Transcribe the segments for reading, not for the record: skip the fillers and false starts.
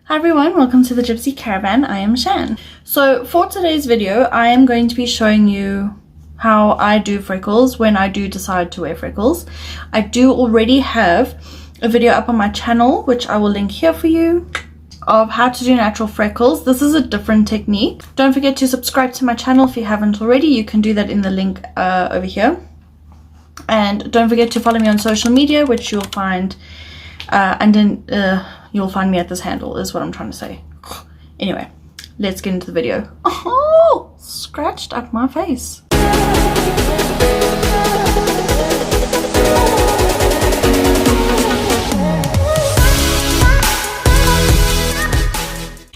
Hi everyone, welcome to the Gypsy Caravan I Am Shan. So for today's video, I am going to be showing you how I do freckles when I do decide to wear freckles. I do already have a video up on my channel, which I will link here for you, of how to do natural freckles. This is a different technique. Don't forget to subscribe to my channel if you haven't already. You can do that in the link over here. And don't forget to follow me on social media, which you'll find you'll find me at this handle, is what I'm trying to say. Anyway, let's get into the video. Oh, scratched up my face.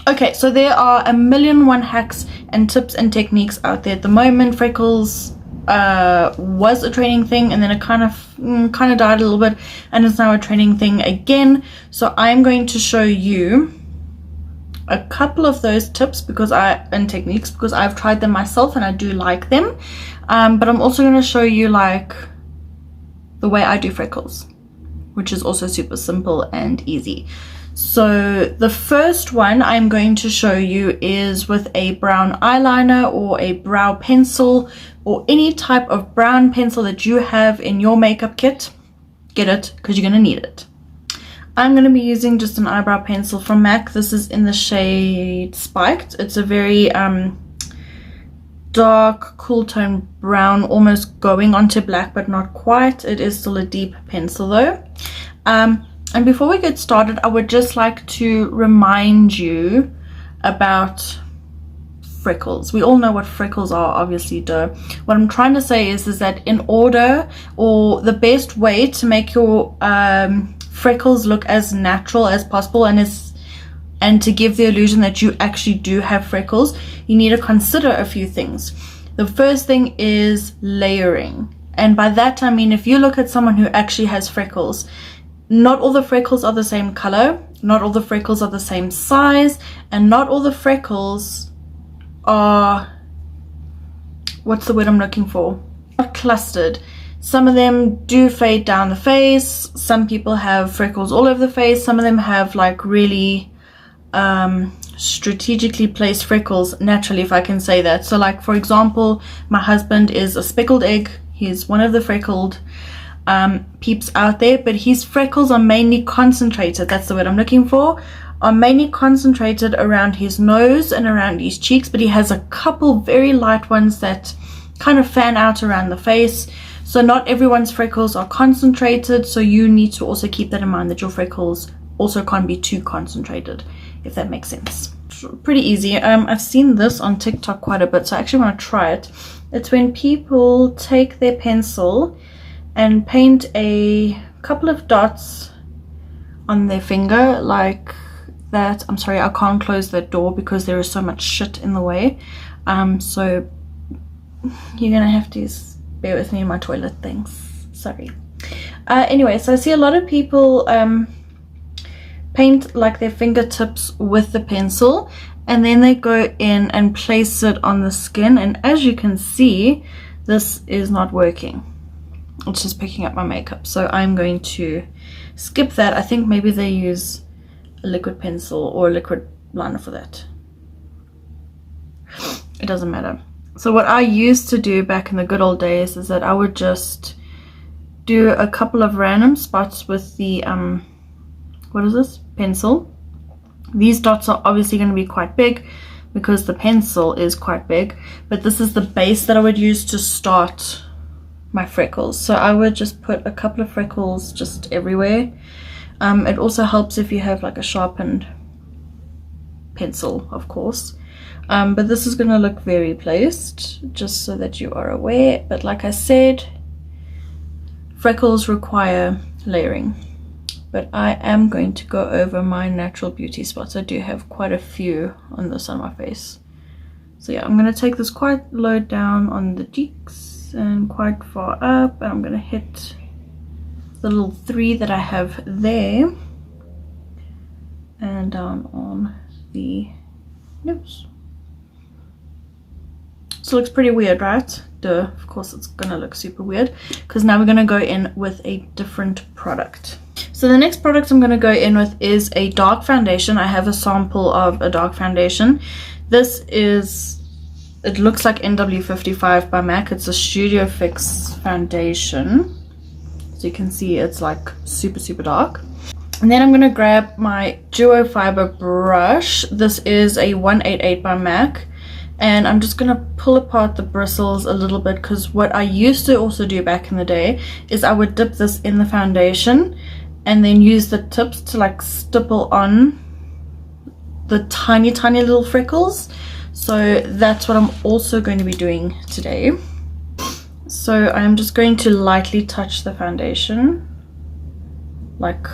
Okay, so there are a million one hacks and tips and techniques out there at the moment. Freckles was a training thing, and then it kind of died a little bit, and it's now a training thing again. So I'm going to show you a couple of those tips and techniques because I've tried them myself and I do like them, but I'm also going to show you like the way I do freckles, which is also super simple and easy. So the first one I'm going to show you is with a brown eyeliner or a brow pencil or any type of brown pencil that you have in your makeup kit. Get it, because you're going to need it. I'm going to be using just an eyebrow pencil from MAC. This is in the shade Spiked. It's a very dark, cool tone brown, almost going onto black, but not quite. It is still a deep pencil though. And before we get started, I would just like to remind you about freckles. We all know what freckles are, obviously, duh. What I'm trying to say is that in order, or the best way to make your freckles look as natural as possible and to give the illusion that you actually do have freckles, you need to consider a few things. The first thing is layering. And by that I mean, if you look at someone who actually has freckles, not all the freckles are the same color, not all the freckles are the same size, and not all the freckles are, what's the word I'm looking for? Not clustered. Some of them do fade down the face, some people have freckles all over the face, some of them have like really strategically placed freckles naturally, if I can say that. So like, for example, my husband is a speckled egg. He's one of the freckled peeps out there, but his freckles are mainly concentrated, that's the word I'm looking for, are mainly concentrated around his nose and around his cheeks, but he has a couple very light ones that kind of fan out around the face. So not everyone's freckles are concentrated, so you need to also keep that in mind, that your freckles also can't be too concentrated, if that makes sense. Pretty easy. I've seen this on TikTok quite a bit, so I actually want to try it. It's when people take their pencil and paint a couple of dots on their finger like that. I'm sorry, I can't close that door because there is so much shit in the way. So you're gonna have to bear with me in my toilet things. Sorry. Anyway, so I see a lot of people paint like their fingertips with the pencil, and then they go in and place it on the skin, and as you can see, this is not working. It's just picking up my makeup, so I'm going to skip that. I think maybe they use a liquid pencil or a liquid liner for that. It doesn't matter. So what I used to do back in the good old days is that I would just do a couple of random spots with the what is this, pencil. These dots are obviously going to be quite big because the pencil is quite big, but this is the base that I would use to start my freckles. So I would just put a couple of freckles just everywhere. It also helps if you have like a sharpened pencil, of course, but this is going to look very placed, just so that you are aware. But like I said, freckles require layering, but I am going to go over my natural beauty spots. I do have quite a few on this on my face, so yeah, I'm going to take this quite low down on the cheeks and quite far up, and I'm going to hit the little 3 that I have there and down on the nose. So it looks pretty weird, right? Duh, of course it's gonna look super weird, because now we're gonna go in with a different product. So the next product I'm going to go in with is a dark foundation. I have a sample of a dark foundation. This is, it looks like NW55 by MAC. It's a Studio Fix foundation. So you can see it's like super, super dark. And then I'm going to grab my Duo Fibre brush. This is a 188 by MAC. And I'm just going to pull apart the bristles a little bit, because what I used to also do back in the day is I would dip this in the foundation and then use the tips to like stipple on the tiny, tiny little freckles. So that's what I'm also going to be doing today. So I'm just going to lightly touch the foundation. Like,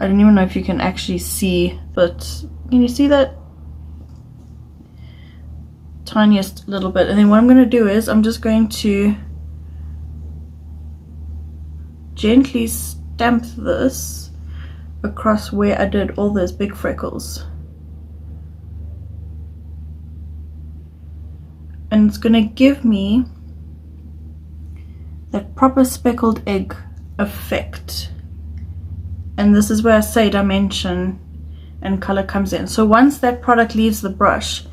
I don't even know if you can actually see, but can you see that? Tiniest little bit. And then what I'm going to do is I'm just going to gently stamp this across where I did all those big freckles, and it's going to give me that proper speckled egg effect. And this is where I say dimension and color comes in. So once that product leaves the brush,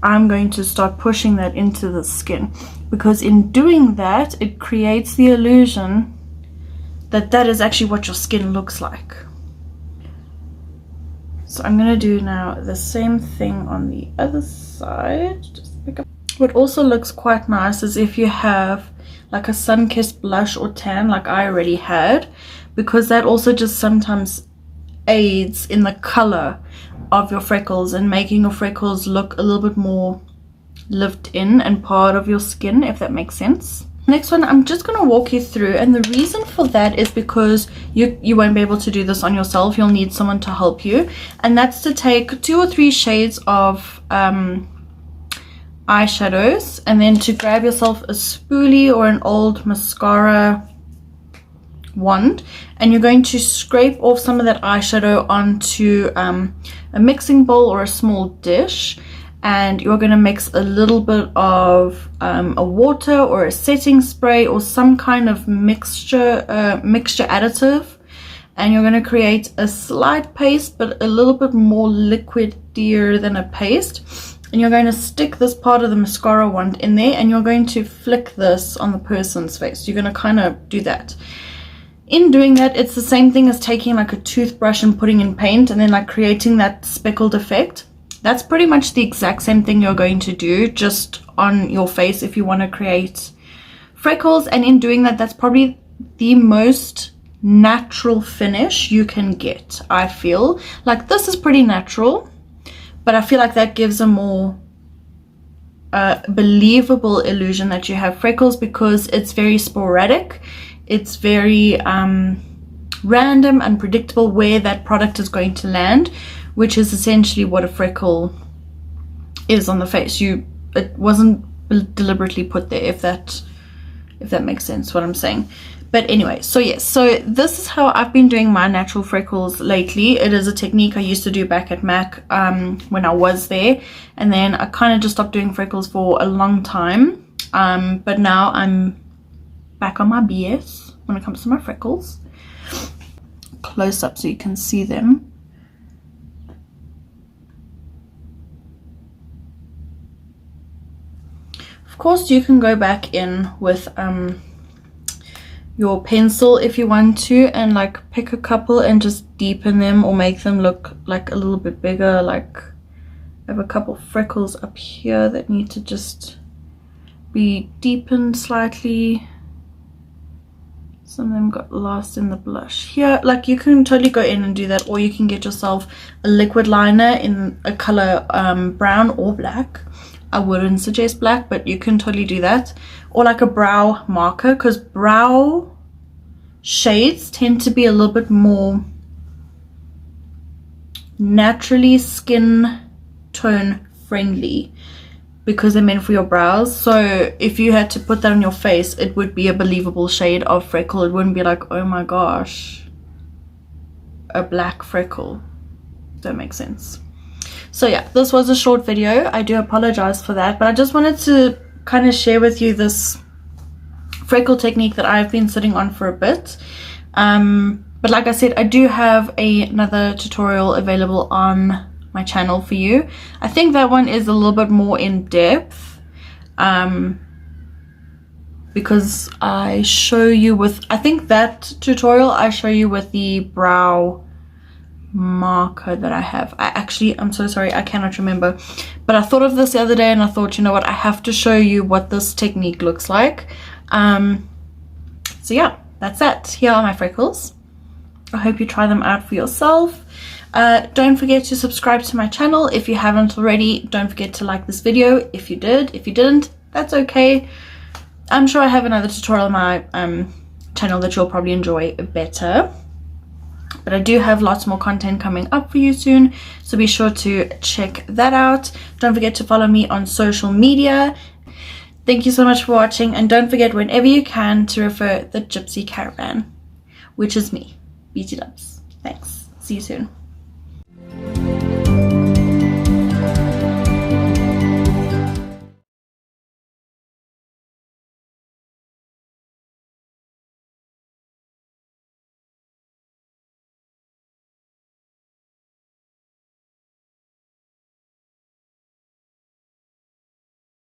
I'm going to start pushing that into the skin, because in doing that, it creates the illusion that that is actually what your skin looks like. So I'm going to do now the same thing on the other side. Just pick up. What also looks quite nice is if you have like a sun-kissed blush or tan like I already had, because that also just sometimes aids in the color of your freckles and making your freckles look a little bit more lived in and part of your skin, if that makes sense. Next one, I'm just going to walk you through, and the reason for that is because you won't be able to do this on yourself. You'll need someone to help you, and that's to take 2 or 3 shades of eyeshadows, and then to grab yourself a spoolie or an old mascara wand, and you're going to scrape off some of that eyeshadow onto a mixing bowl or a small dish, and you're going to mix a little bit of a water or a setting spray or some kind of mixture additive, and you're going to create a slight paste, but a little bit more liquidier than a paste. And you're going to stick this part of the mascara wand in there, and you're going to flick this on the person's face. You're going to kind of do that. In doing that, it's the same thing as taking like a toothbrush and putting in paint and then like creating that speckled effect. That's pretty much the exact same thing you're going to do just on your face if you want to create freckles. And in doing that, that's probably the most natural finish you can get. I feel like this is pretty natural, but I feel like that gives a more believable illusion that you have freckles, because it's very sporadic. It's very random, unpredictable where that product is going to land, which is essentially what a freckle is on the face. It wasn't deliberately put there, if that makes sense what I'm saying. But anyway, so yes, so this is how I've been doing my natural freckles lately. It is a technique I used to do back at MAC when I was there, and then I kind of just stopped doing freckles for a long time. But now I'm back on my BS when it comes to my freckles. Close up so you can see them. Of course, you can go back in with your pencil if you want to, and like pick a couple and just deepen them or make them look like a little bit bigger. Like I have a couple freckles up here that need to just be deepened slightly. Some of them got lost in the blush here. Like you can totally go in and do that, or you can get yourself a liquid liner in a color brown or black. I wouldn't suggest black, but you can totally do that, or like a brow marker, because brow shades tend to be a little bit more naturally skin tone friendly, because they're meant for your brows. So if you had to put that on your face, it would be a believable shade of freckle. It wouldn't be like, oh my gosh, a black freckle. That makes sense. So yeah, this was a short video. I do apologize for that, but I just wanted to kind of share with you this freckle technique that I've been sitting on for a bit. But like I said, I do have another tutorial available on my channel for you. I think that one is a little bit more in depth, because I show you with, I think that tutorial I show you with the brow marker that I have. I'm so sorry, I cannot remember, but I thought of this the other day and I thought, you know what, I have to show you what this technique looks like. So yeah, that's it. Here are my freckles. I hope you try them out for yourself. Don't forget to subscribe to my channel if you haven't already. Don't forget to like this video if you did. If you didn't, that's okay. I'm sure I have another tutorial on my channel that you'll probably enjoy better. But I do have lots more content coming up for you soon, so be sure to check that out. Don't forget to follow me on social media. Thank you so much for watching, and don't forget whenever you can to refer the Gypsy Caravan, which is me, BT Dubs. Thanks. See you soon.